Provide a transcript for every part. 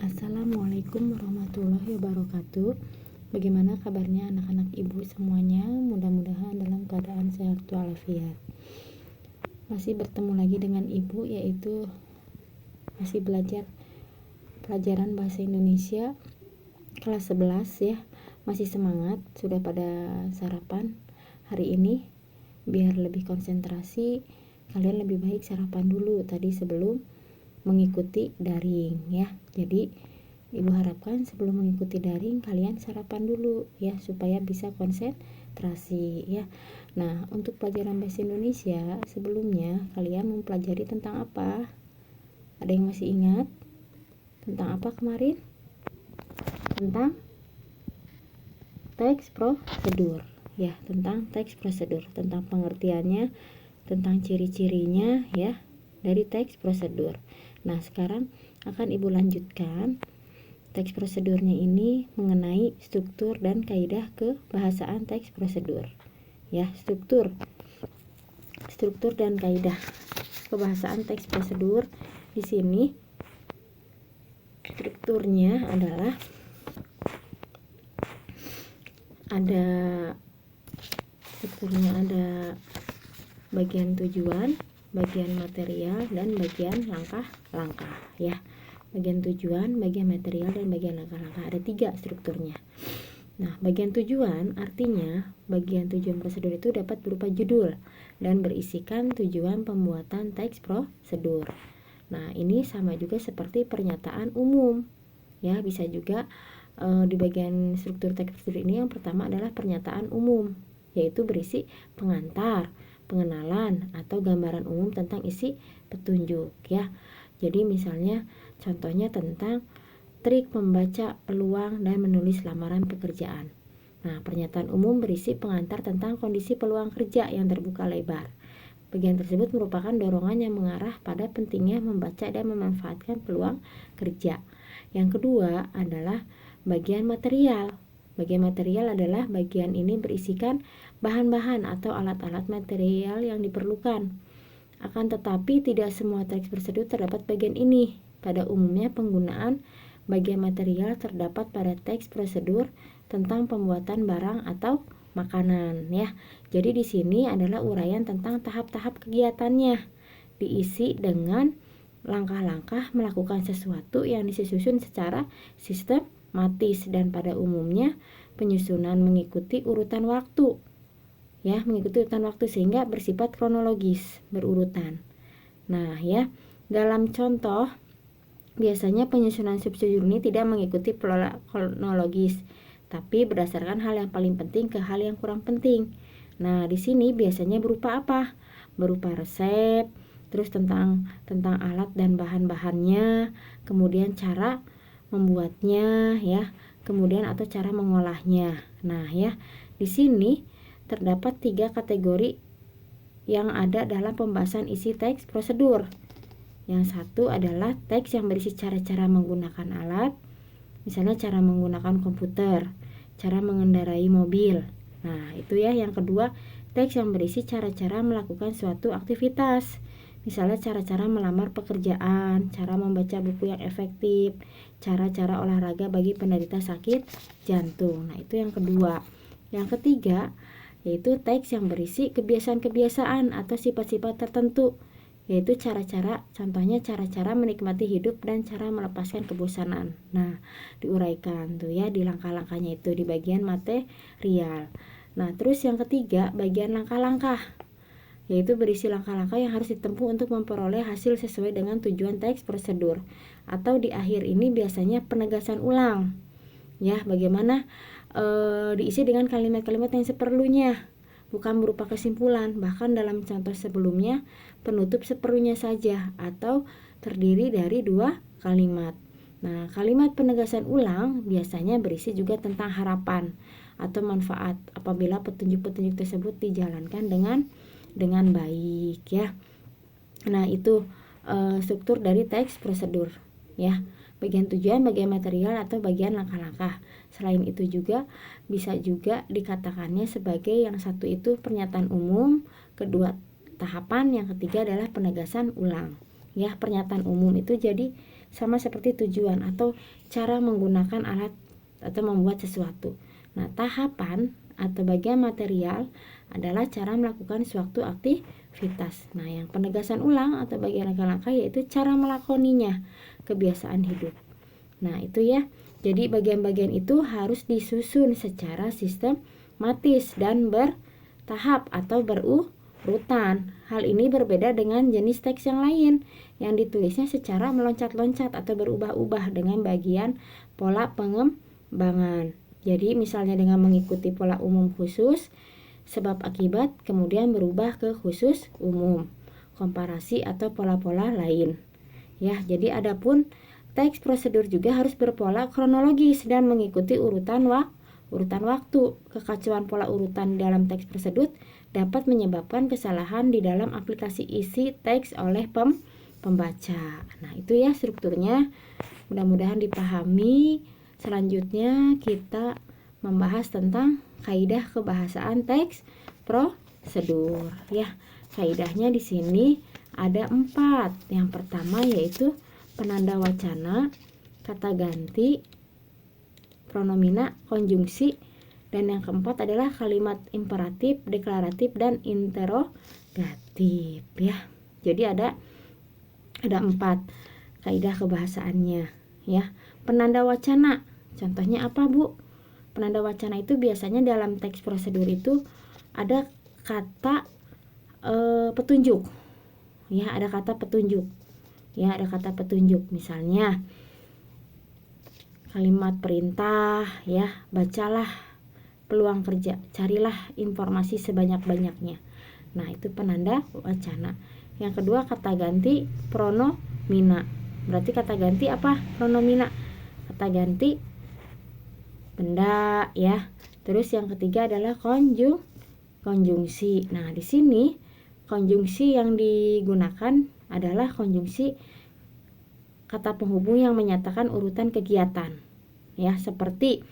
Assalamualaikum warahmatullahi wabarakatuh. Bagaimana kabarnya anak-anak ibu semuanya? Mudah-mudahan dalam keadaan sehat walafiat. Masih bertemu lagi dengan ibu, yaitu masih belajar pelajaran bahasa Indonesia kelas 11 ya. Masih semangat? Sudah pada sarapan hari ini? Biar lebih konsentrasi, kalian lebih baik sarapan dulu tadi sebelum mengikuti daring ya. Jadi ibu harapkan sebelum mengikuti daring kalian sarapan dulu ya, supaya bisa konsentrasi ya. Nah, untuk pelajaran bahasa Indonesia sebelumnya kalian mempelajari tentang apa? Ada yang masih ingat? Tentang apa kemarin? Tentang teks prosedur ya, tentang teks prosedur, tentang pengertiannya, tentang ciri-cirinya ya dari teks prosedur. Nah, sekarang akan ibu lanjutkan teks prosedurnya ini mengenai struktur dan kaidah kebahasaan teks prosedur ya. Struktur dan kaidah kebahasaan teks prosedur. Di sini strukturnya adalah ada bagian tujuan, bagian material, dan bagian langkah-langkah ya. Bagian tujuan, bagian material, dan bagian langkah-langkah. Ada 3 strukturnya. Nah, bagian tujuan artinya bagian tujuan prosedur itu dapat berupa judul dan berisikan tujuan pembuatan teks prosedur. Nah, ini sama juga seperti pernyataan umum ya. Bisa juga di bagian struktur teks prosedur ini yang pertama adalah pernyataan umum, yaitu berisi pengantar, pengenalan, atau gambaran umum tentang isi petunjuk ya. Jadi misalnya contohnya tentang trik membaca peluang dan menulis lamaran pekerjaan. Nah, pernyataan umum berisi pengantar tentang kondisi peluang kerja yang terbuka lebar. Bagian tersebut merupakan dorongan yang mengarah pada pentingnya membaca dan memanfaatkan peluang kerja. Yang kedua adalah bagian material. Bagian material adalah bagian ini berisikan bahan-bahan atau alat-alat material yang diperlukan. Akan tetapi tidak semua teks prosedur terdapat bagian ini. Pada umumnya penggunaan bagian material terdapat pada teks prosedur tentang pembuatan barang atau makanan ya. Jadi di sini adalah uraian tentang tahap-tahap kegiatannya, diisi dengan langkah-langkah melakukan sesuatu yang disusun secara sistematis, dan pada umumnya penyusunan mengikuti urutan waktu ya, sehingga bersifat kronologis, berurutan. Nah ya, dalam contoh biasanya penyusunan subjudul ini tidak mengikuti kronologis, tapi berdasarkan hal yang paling penting ke hal yang kurang penting. Nah, di sini biasanya berupa apa? Berupa resep, terus tentang alat dan bahan-bahannya, kemudian cara membuatnya ya, kemudian atau cara mengolahnya. Nah ya, di sini terdapat 3 kategori yang ada dalam pembahasan isi teks prosedur. Yang satu adalah teks yang berisi cara-cara menggunakan alat, misalnya cara menggunakan komputer, cara mengendarai mobil. Nah, itu ya. Yang kedua, teks yang berisi cara-cara melakukan suatu aktivitas, misalnya cara-cara melamar pekerjaan, cara membaca buku yang efektif, cara-cara olahraga bagi penderita sakit jantung. Nah, itu yang kedua. Yang ketiga, yaitu teks yang berisi kebiasaan-kebiasaan atau sifat-sifat tertentu, yaitu cara-cara, contohnya cara-cara menikmati hidup dan cara melepaskan kebosanan. Nah, diuraikan tuh ya di langkah-langkahnya itu di bagian material. Nah, terus yang ketiga, bagian langkah-langkah, yaitu berisi langkah-langkah yang harus ditempuh untuk memperoleh hasil sesuai dengan tujuan teks prosedur. Atau di akhir ini biasanya penegasan ulang ya, bagaimana diisi dengan kalimat-kalimat yang seperlunya, bukan berupa kesimpulan. Bahkan dalam contoh sebelumnya penutup seperlunya saja atau terdiri dari 2 kalimat. Nah, kalimat penegasan ulang biasanya berisi juga tentang harapan atau manfaat apabila petunjuk-petunjuk tersebut dijalankan dengan baik ya. Nah, itu struktur dari teks prosedur ya. Bagian tujuan, bagian material, atau bagian langkah-langkah. Selain itu juga bisa juga dikatakannya sebagai yang satu itu pernyataan umum, kedua tahapan, yang ketiga adalah penegasan ulang. Ya, pernyataan umum itu jadi sama seperti tujuan atau cara menggunakan alat atau membuat sesuatu. Nah, tahapan atau bagian material adalah cara melakukan suatu aktivitas. Nah, yang penegasan ulang atau bagian langkah-langkah yaitu cara melakoninya, kebiasaan hidup. Nah, itu ya. Jadi bagian-bagian itu harus disusun secara sistematis dan bertahap atau berurutan. Hal ini berbeda dengan jenis teks yang lain yang ditulisnya secara meloncat-loncat atau berubah-ubah dengan bagian pola pengembangan. Jadi misalnya dengan mengikuti pola umum khusus, sebab akibat, kemudian berubah ke khusus umum, komparasi atau pola-pola lain. Ya, jadi adapun teks prosedur juga harus berpola kronologis dan mengikuti urutan waktu. Kekacauan pola urutan dalam teks prosedur dapat menyebabkan kesalahan di dalam aplikasi isi teks oleh pembaca. Nah, itu ya strukturnya. Mudah-mudahan dipahami. Selanjutnya kita membahas tentang kaidah kebahasaan teks prosedur. Ya, kaidahnya di sini ada 4. Yang pertama yaitu penanda wacana, kata ganti, pronomina, konjungsi, dan yang keempat adalah kalimat imperatif, deklaratif, dan interrogatif. Ya, jadi ada 4 kaidah kebahasaannya. Ya, penanda wacana, contohnya apa, Bu? Penanda wacana itu biasanya dalam teks prosedur itu ada kata petunjuk. Ya, ada kata petunjuk. Ya, ada kata petunjuk. Misalnya kalimat perintah, ya, bacalah peluang kerja, carilah informasi sebanyak-banyaknya. Nah, itu penanda wacana. Yang kedua kata ganti pronomina. Berarti kata ganti apa? Pronomina. Kata ganti benda, ya. Terus yang ketiga adalah konjungsi. Nah, di sini konjungsi yang digunakan adalah konjungsi kata penghubung yang menyatakan urutan kegiatan. Ya, seperti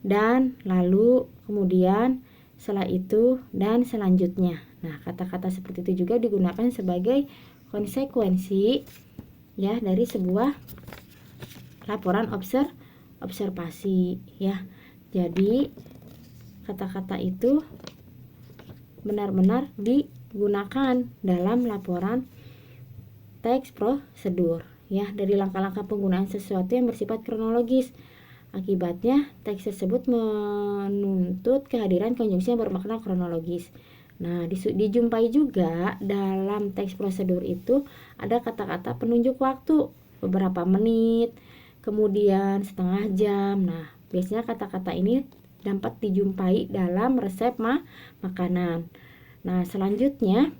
dan, lalu, kemudian, setelah itu, dan selanjutnya. Nah, kata-kata seperti itu juga digunakan sebagai konsekuensi, ya, dari sebuah laporan observasi, ya. Jadi kata-kata itu benar-benar digunakan dalam laporan teks prosedur, ya, dari langkah-langkah penggunaan sesuatu yang bersifat kronologis. Akibatnya teks tersebut menuntut kehadiran konjungsi yang bermakna kronologis. Nah, dijumpai juga dalam teks prosedur itu ada kata-kata penunjuk waktu, beberapa menit, kemudian setengah jam. Nah, biasanya kata-kata ini dapat dijumpai dalam resep makanan. Nah, selanjutnya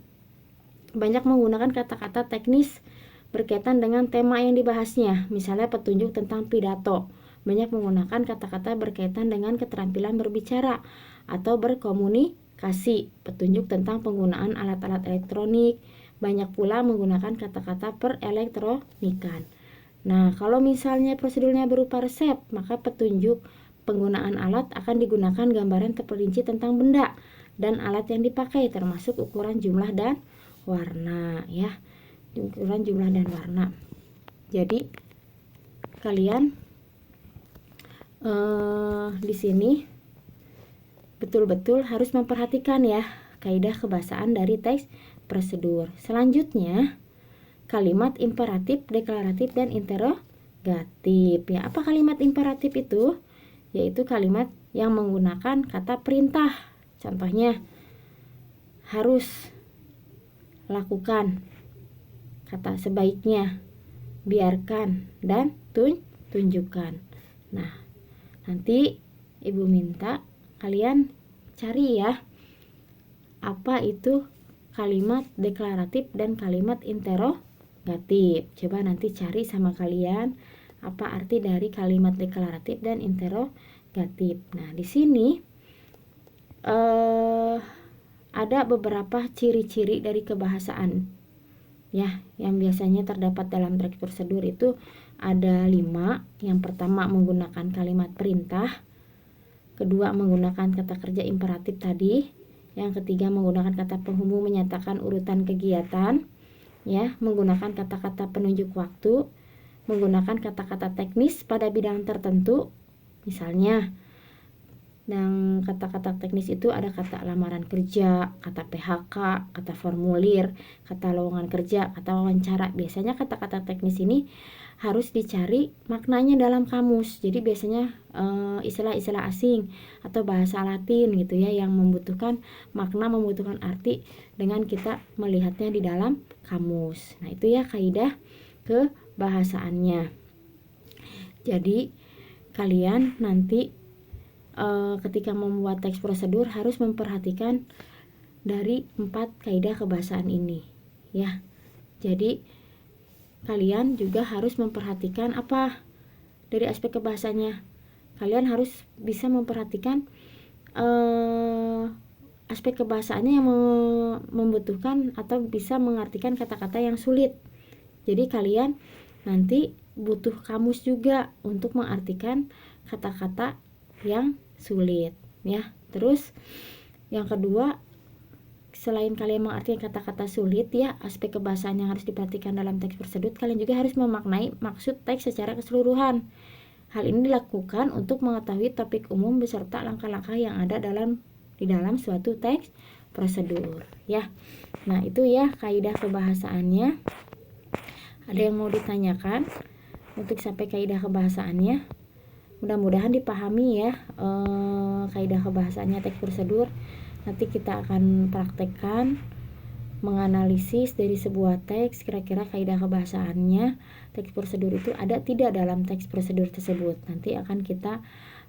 banyak menggunakan kata-kata teknis berkaitan dengan tema yang dibahasnya. Misalnya petunjuk tentang pidato. Banyak menggunakan kata-kata berkaitan dengan keterampilan berbicara atau berkomunikasi, petunjuk tentang penggunaan alat-alat elektronik. Banyak pula menggunakan kata-kata perelektronikan. Nah, kalau misalnya prosedurnya berupa resep, maka petunjuk penggunaan alat akan digunakan gambaran terperinci tentang benda dan alat yang dipakai, termasuk ukuran, jumlah, dan warna, ya. Ukuran, jumlah, dan warna. Jadi kalian di sini betul-betul harus memperhatikan, ya, kaidah kebahasaan dari teks prosedur. Selanjutnya kalimat imperatif, deklaratif, dan interrogatif. Ya, apa kalimat imperatif itu? Yaitu kalimat yang menggunakan kata perintah. Contohnya harus, lakukan, kata sebaiknya, biarkan, dan tunjukkan. Nah, nanti Ibu minta kalian cari, ya, apa itu kalimat deklaratif dan kalimat interrogatif. Coba nanti cari sama kalian apa arti dari kalimat deklaratif dan interrogatif. Nah, di sini ada beberapa ciri-ciri dari kebahasaan, ya, yang biasanya terdapat dalam teks prosedur itu ada 5. Yang pertama menggunakan kalimat perintah, kedua menggunakan kata kerja imperatif tadi, yang ketiga menggunakan kata penghubung menyatakan urutan kegiatan, ya, menggunakan kata-kata penunjuk waktu, menggunakan kata-kata teknis pada bidang tertentu. Misalnya, dan kata-kata teknis itu ada kata lamaran kerja, kata PHK, kata formulir, kata lowongan kerja, kata wawancara. Biasanya kata-kata teknis ini harus dicari maknanya dalam kamus. Jadi biasanya istilah-istilah asing atau bahasa Latin gitu ya, yang membutuhkan makna, membutuhkan arti dengan kita melihatnya di dalam kamus. Nah, itu ya kaidah kebahasaannya. Jadi kalian nanti ketika membuat teks prosedur harus memperhatikan dari 4 kaidah kebahasaan ini ya. Jadi kalian juga harus memperhatikan apa dari aspek kebahasannya. Kalian harus bisa memperhatikan aspek kebahasaannya yang membutuhkan atau bisa mengartikan kata-kata yang sulit. Jadi kalian nanti butuh kamus juga untuk mengartikan kata-kata yang sulit ya. Terus yang kedua, selain kalian mengartikan kata-kata sulit ya, aspek kebahasaan yang harus diperhatikan dalam teks prosedur, kalian juga harus memaknai maksud teks secara keseluruhan. Hal ini dilakukan untuk mengetahui topik umum beserta langkah-langkah yang ada di dalam suatu teks prosedur ya. Nah, itu ya kaidah kebahasaannya. Ada yang mau ditanyakan untuk sampai kaidah kebahasaannya? Mudah-mudahan dipahami ya kaidah kebahasaannya teks prosedur. Nanti kita akan praktekkan menganalisis dari sebuah teks, kira-kira kaidah kebahasaannya teks prosedur itu ada tidak dalam teks prosedur tersebut. Nanti akan kita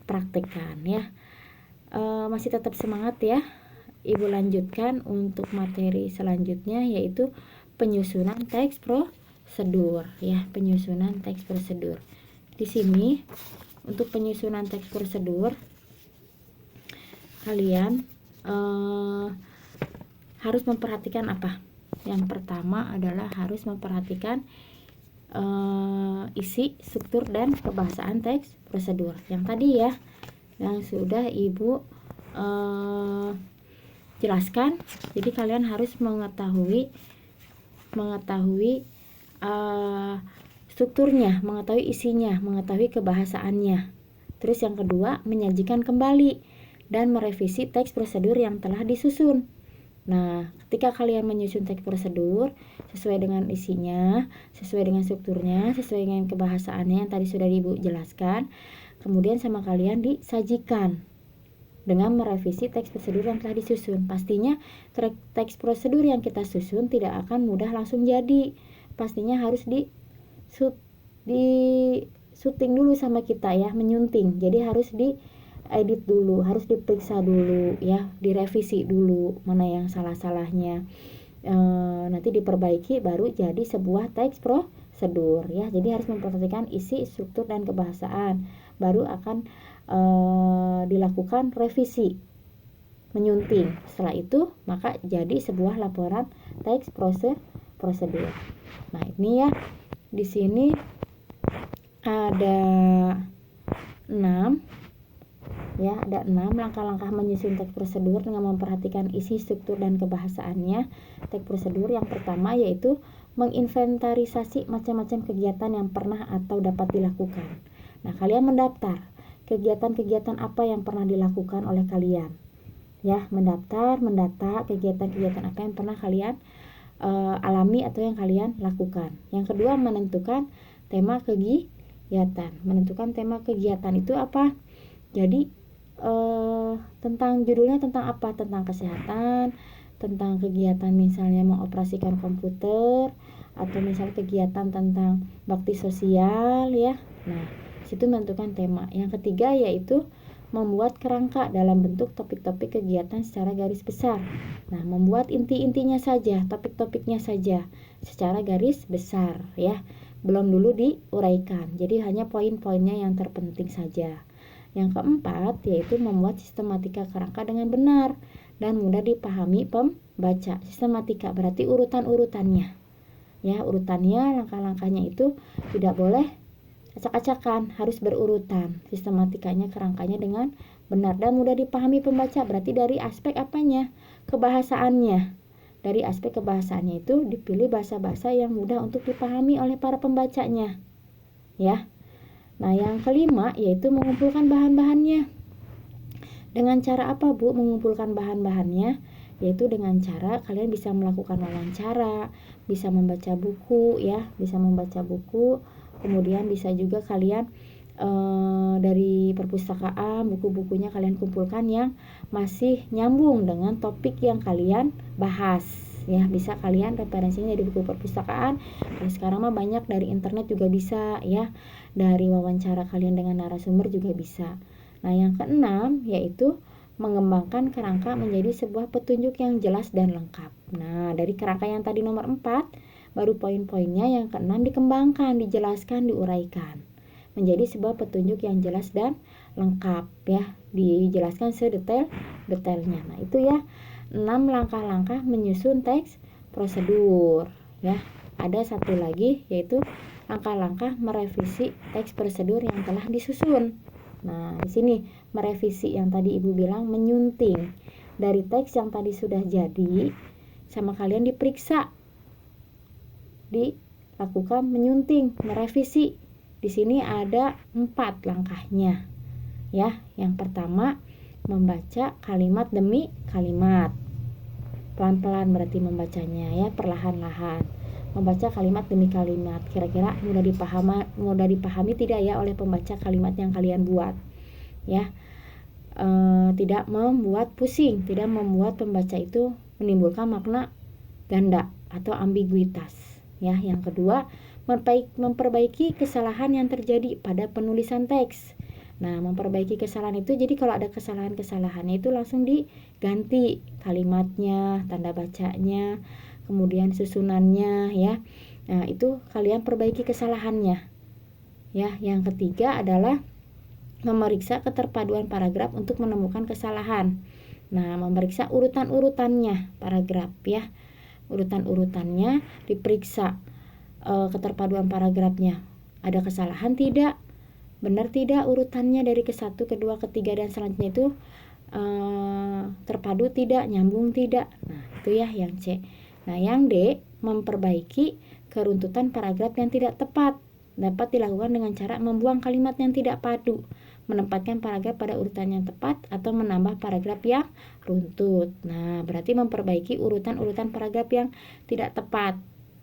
praktekkan ya. Masih tetap semangat ya. Ibu lanjutkan untuk materi selanjutnya, yaitu penyusunan teks prosedur ya, penyusunan teks prosedur. Di sini untuk penyusunan teks prosedur kalian harus memperhatikan apa? Yang pertama adalah harus memperhatikan isi, struktur, dan kebahasaan teks prosedur. Yang tadi ya, yang sudah Ibu jelaskan. Jadi kalian harus mengetahui strukturnya, mengetahui isinya, mengetahui kebahasaannya. Terus yang kedua, menyajikan kembali dan merevisi teks prosedur yang telah disusun. Nah, ketika kalian menyusun teks prosedur sesuai dengan isinya, sesuai dengan strukturnya, sesuai dengan kebahasaannya yang tadi sudah Ibu jelaskan, kemudian sama kalian disajikan dengan merevisi teks prosedur yang telah disusun. Pastinya teks prosedur yang kita susun tidak akan mudah langsung jadi. Pastinya harus di syuting dulu sama kita ya, menyunting. Jadi harus diedit dulu, harus diperiksa dulu ya, direvisi dulu mana yang salah-salahnya, nanti diperbaiki, baru jadi sebuah teks prosedur ya. Jadi harus memperhatikan isi, struktur, dan kebahasaan, baru akan dilakukan revisi, menyunting. Setelah itu maka jadi sebuah laporan teks prosedur. Nah, ini ya, di sini ada 6 ya, ada 6 langkah-langkah menyusun teks prosedur dengan memperhatikan isi, struktur, dan kebahasaannya. Teks prosedur yang pertama yaitu menginventarisasi macam-macam kegiatan yang pernah atau dapat dilakukan. Nah, kalian mendaftar kegiatan-kegiatan apa yang pernah dilakukan oleh kalian ya, mendata kegiatan-kegiatan apa yang pernah kalian alami atau yang kalian lakukan. Yang kedua, menentukan tema kegiatan. Menentukan tema kegiatan itu apa? Jadi tentang judulnya tentang apa? Tentang kesehatan, tentang kegiatan misalnya mengoperasikan komputer, atau misalnya kegiatan tentang bakti sosial ya. Nah, situ menentukan tema. Yang ketiga yaitu membuat kerangka dalam bentuk topik-topik kegiatan secara garis besar. Nah, membuat inti-intinya saja, topik-topiknya saja secara garis besar ya. Belum dulu diuraikan. Jadi hanya poin-poinnya yang terpenting saja. Yang keempat yaitu membuat sistematika kerangka dengan benar dan mudah dipahami pembaca. Sistematika berarti urutan-urutannya. Ya, urutannya, langkah-langkahnya itu tidak boleh acak-acakan, harus berurutan. Sistematikanya, kerangkanya dengan benar dan mudah dipahami pembaca. Berarti dari aspek apanya? Kebahasaannya. Dari aspek kebahasaannya itu dipilih bahasa-bahasa yang mudah untuk dipahami oleh para pembacanya. ya. Nah, yang kelima yaitu mengumpulkan bahan-bahannya. Dengan cara apa, Bu, mengumpulkan bahan-bahannya? Yaitu dengan cara kalian bisa melakukan wawancara, bisa membaca buku ya, bisa membaca buku. Kemudian bisa juga kalian dari perpustakaan, buku-bukunya kalian kumpulkan yang masih nyambung dengan topik yang kalian bahas ya. Bisa kalian referensinya dari buku perpustakaan. Kalau sekarang mah banyak dari internet juga bisa ya, dari wawancara kalian dengan narasumber juga bisa. Nah, yang keenam yaitu mengembangkan kerangka menjadi sebuah petunjuk yang jelas dan lengkap. Nah, dari kerangka yang tadi nomor 4, baru poin-poinnya yang keenam dikembangkan, dijelaskan, diuraikan menjadi sebuah petunjuk yang jelas dan lengkap ya, dijelaskan sedetail-detailnya. Nah, itu ya 6 langkah-langkah menyusun teks prosedur ya. Ada satu lagi yaitu langkah-langkah merevisi teks prosedur yang telah disusun. Nah, di sini merevisi yang tadi Ibu bilang menyunting dari teks yang tadi sudah jadi sama kalian diperiksa, dilakukan menyunting, merevisi. Di sini ada 4 langkahnya ya. Yang pertama, membaca kalimat demi kalimat. Pelan-pelan berarti membacanya ya, perlahan-lahan. Membaca kalimat demi kalimat. Kira-kira mudah dipahami tidak ya oleh pembaca kalimat yang kalian buat ya. Tidak membuat pusing, tidak membuat pembaca itu menimbulkan makna ganda atau ambiguitas ya. Yang kedua, memperbaiki kesalahan yang terjadi pada penulisan teks. Nah, memperbaiki kesalahan itu, jadi kalau ada kesalahan-kesalahannya itu langsung diganti kalimatnya, tanda bacanya, kemudian susunannya ya. Nah, itu kalian perbaiki kesalahannya ya. Yang ketiga adalah memeriksa keterpaduan paragraf untuk menemukan kesalahan. Nah, memeriksa urutan-urutannya paragraf ya. Urutan-urutannya diperiksa, keterpaduan paragrafnya ada kesalahan tidak, benar tidak urutannya dari ke-1, ke-2, ke-3 dan selanjutnya itu terpadu tidak, nyambung tidak. Nah, itu ya yang C. Nah, yang D, memperbaiki keruntutan paragraf yang tidak tepat. Dapat dilakukan dengan cara membuang kalimat yang tidak padu, menempatkan paragraf pada urutan yang tepat, atau menambah paragraf yang runtut. Nah, berarti memperbaiki urutan-urutan paragraf yang tidak tepat.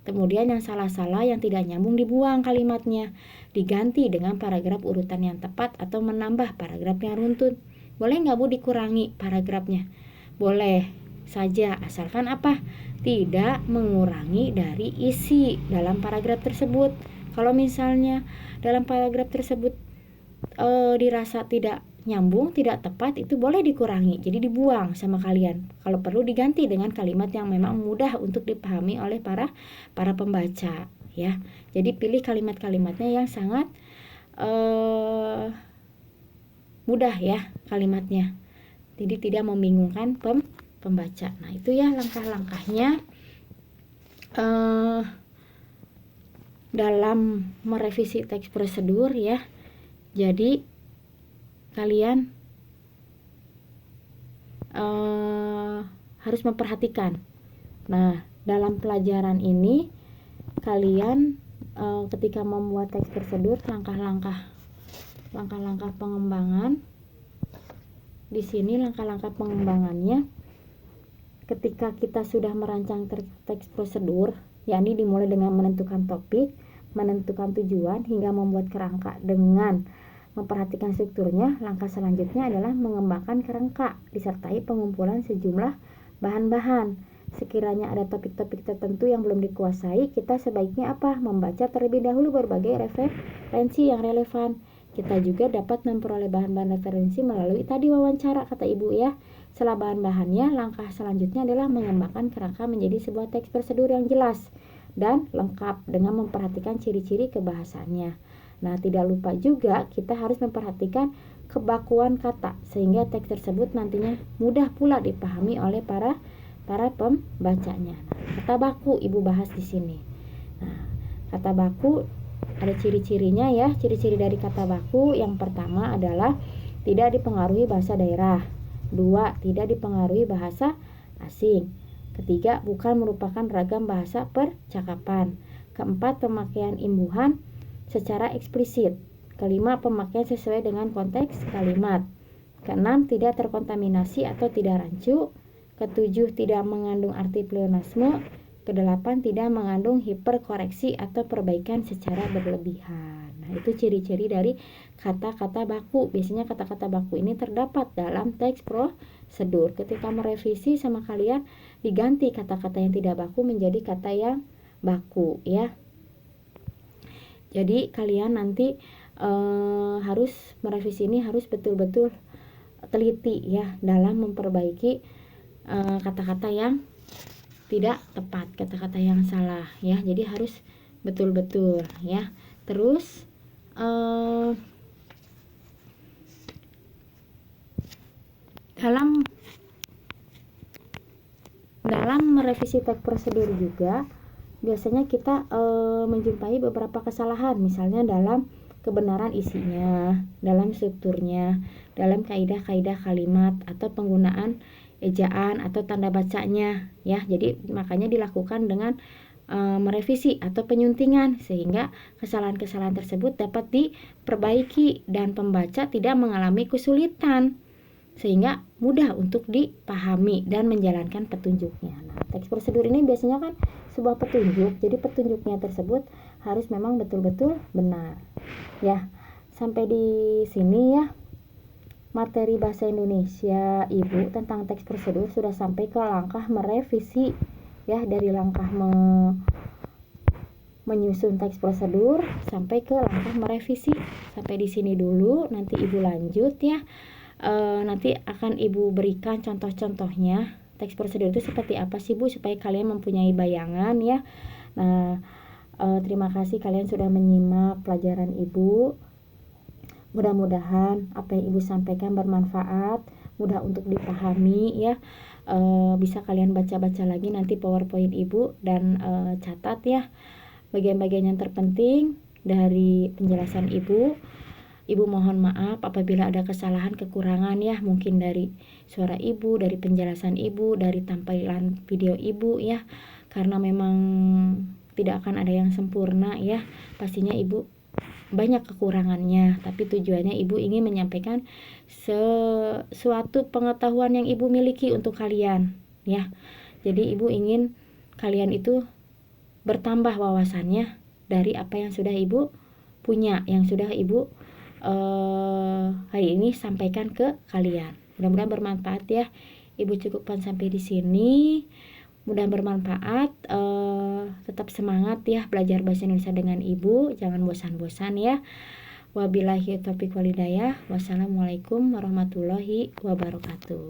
Kemudian yang salah-salah, yang tidak nyambung dibuang kalimatnya, diganti dengan paragraf urutan yang tepat atau menambah paragraf yang runtut. Boleh nggak, Bu, dikurangi paragrafnya? Boleh saja, asalkan apa? Tidak mengurangi dari isi dalam paragraf tersebut. Kalau misalnya dalam paragraf tersebut dirasa tidak nyambung, tidak tepat, itu boleh dikurangi, jadi dibuang sama kalian. Kalau perlu diganti dengan kalimat yang memang mudah untuk dipahami oleh para pembaca ya. Jadi pilih kalimat-kalimatnya yang sangat mudah ya kalimatnya, jadi tidak membingungkan pembaca. Nah, itu ya langkah-langkahnya dalam merevisi teks prosedur ya. Jadi kalian harus memperhatikan. Nah, dalam pelajaran ini kalian ketika membuat teks prosedur, langkah-langkah pengembangan di sini, langkah-langkah pengembangannya ketika kita sudah merancang teks prosedur, yakni dimulai dengan menentukan topik, menentukan tujuan hingga membuat kerangka dengan memperhatikan strukturnya. Langkah selanjutnya adalah mengembangkan kerangka disertai pengumpulan sejumlah bahan-bahan. Sekiranya ada topik-topik tertentu yang belum dikuasai, kita sebaiknya apa? Membaca terlebih dahulu berbagai referensi yang relevan. Kita juga dapat memperoleh bahan-bahan referensi melalui tadi wawancara, kata Ibu ya. Setelah bahan-bahannya, langkah selanjutnya adalah mengembangkan kerangka menjadi sebuah teks prosedur yang jelas dan lengkap dengan memperhatikan ciri-ciri kebahasannya. Nah, tidak lupa juga kita harus memperhatikan kebakuan kata sehingga teks tersebut nantinya mudah pula dipahami oleh para pembacanya. Nah, kata baku Ibu bahas di sini. Nah, kata baku ada ciri-cirinya ya. Ciri-ciri dari kata baku yang pertama adalah tidak dipengaruhi bahasa daerah. 2, tidak dipengaruhi bahasa asing. Ketiga, bukan merupakan ragam bahasa percakapan. Keempat, pemakaian imbuhan secara eksplisit. Kelima, pemakaian sesuai dengan konteks kalimat. Keenam, tidak terkontaminasi atau tidak rancu. Ketujuh, tidak mengandung arti pleonasme. Kedelapan, tidak mengandung hiperkoreksi atau perbaikan secara berlebihan. Nah, itu ciri-ciri dari kata-kata baku. Biasanya kata-kata baku ini terdapat dalam teks prosedur. Ketika merevisi sama kalian, diganti kata-kata yang tidak baku menjadi kata yang baku, ya. Jadi kalian nanti harus merevisi ini, harus betul-betul teliti ya dalam memperbaiki kata-kata yang tidak tepat, kata-kata yang salah ya. Jadi harus betul-betul ya. Terus dalam merevisi teks prosedur juga biasanya kita menjumpai beberapa kesalahan, misalnya dalam kebenaran isinya, dalam strukturnya, dalam kaidah-kaidah kalimat atau penggunaan ejaan atau tanda bacanya ya. Jadi makanya dilakukan dengan merevisi atau penyuntingan sehingga kesalahan-kesalahan tersebut dapat diperbaiki dan pembaca tidak mengalami kesulitan sehingga mudah untuk dipahami dan menjalankan petunjuknya. Nah, teks prosedur ini biasanya kan sebuah petunjuk, jadi petunjuknya tersebut harus memang betul-betul benar. Ya, sampai di sini ya materi bahasa Indonesia Ibu tentang teks prosedur sudah sampai ke langkah merevisi ya, dari langkah menyusun teks prosedur sampai ke langkah merevisi. Sampai di sini dulu, nanti Ibu lanjut ya. Nanti akan Ibu berikan contoh-contohnya teks prosedur itu seperti apa sih Bu, supaya kalian mempunyai bayangan ya. Nah, terima kasih kalian sudah menyimak pelajaran Ibu. Mudah-mudahan apa yang Ibu sampaikan bermanfaat, mudah untuk dipahami ya. Bisa kalian baca-baca lagi nanti PowerPoint Ibu dan catat ya bagian-bagian yang terpenting dari penjelasan Ibu. Ibu mohon maaf apabila ada kesalahan, kekurangan ya, mungkin dari suara Ibu, dari penjelasan Ibu, dari tampilan video Ibu ya. Karena memang tidak akan ada yang sempurna ya. Pastinya Ibu banyak kekurangannya, tapi tujuannya Ibu ingin menyampaikan sesuatu pengetahuan yang Ibu miliki untuk kalian ya. Jadi Ibu ingin kalian itu bertambah wawasannya dari apa yang sudah Ibu punya, yang sudah Ibu hari ini sampaikan ke kalian. Mudah-mudahan bermanfaat ya. Ibu cukupkan sampai di sini. Mudah bermanfaat. Tetap semangat ya belajar bahasa Indonesia dengan Ibu. Jangan bosan-bosan ya. Wabillahi taufiq walhidayah. Wassalamualaikum warahmatullahi wabarakatuh.